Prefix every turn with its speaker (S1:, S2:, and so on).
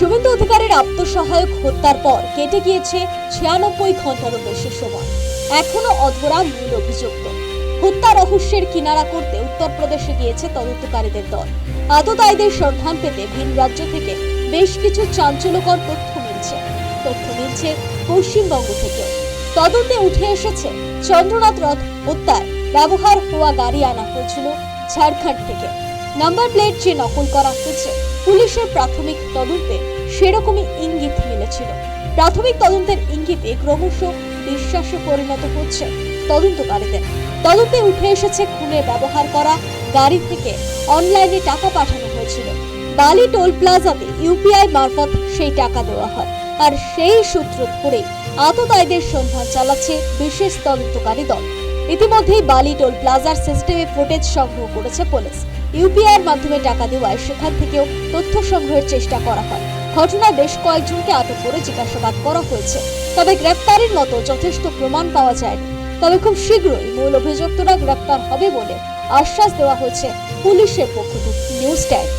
S1: শুভেন্দু অধিকারীর আত্মসহায়ক হত্যার পর কেটে গিয়েছে 96 ঘন্টারও বেশি সময়। এখনো অধরা মূল অভিযুক্ত। হত্যা রহস্যের কিনারা করতে উত্তরপ্রদেশে গিয়েছে তদন্তকারীদের দল। আততায়ীদের সন্ধান পেতে ভিন রাজ্য থেকে বেশ কিছু চাঞ্চল্যকর তথ্য মিলছে পশ্চিমবঙ্গ থেকেও। তদন্তে উঠে এসেছে চন্দ্রনাথ রথ হত্যায় ব্যবহার হওয়া গাড়ি আনা হয়েছিল ঝাড়খণ্ড থেকে। নাম্বার প্লেট যে নকল করা হয়েছে, পুলিশের প্রাথমিক তদন্তে সেরকমই ইঙ্গিত মিলেছিল। প্রাথমিক তদন্তের ইঙ্গিতে ক্রমশ বিশ্বাসে পরিণত হচ্ছে তদন্তকারীদের। তদন্তে উঠে এসেছে খুনে ব্যবহার করা গাড়ি থেকে অনলাইনে টাকা পাঠানো হয়েছিল। বালি টোল প্লাজাতে ইউপিআই মারফত সেই টাকা দেওয়া হয়, আর সেই সূত্র ধরেই আততায়ীদের সন্ধান চালাচ্ছে বিশেষ তদন্তকারী দল। ইতিমধ্যেই বালি টোল প্লাজার সিস্টেমে ফুটেজ সংগ্রহ করেছে পুলিশ। ইউপিআই এর মাধ্যমে টাকা দেওয়ায় সেখান থেকেও তথ্য সংগ্রহের চেষ্টা করা হয়। ঘটনায় বেশ কয়েকজনকে আটক করে জিজ্ঞাসাবাদ করা হয়েছে, তবে গ্রেপ্তারের মতো যথেষ্ট প্রমাণ পাওয়া যায়নি। তবে খুব শীঘ্রই মূল অভিযুক্তরা গ্রেপ্তার হবে বলে আশ্বাস দেওয়া হয়েছে পুলিশের পক্ষ থেকে। News time.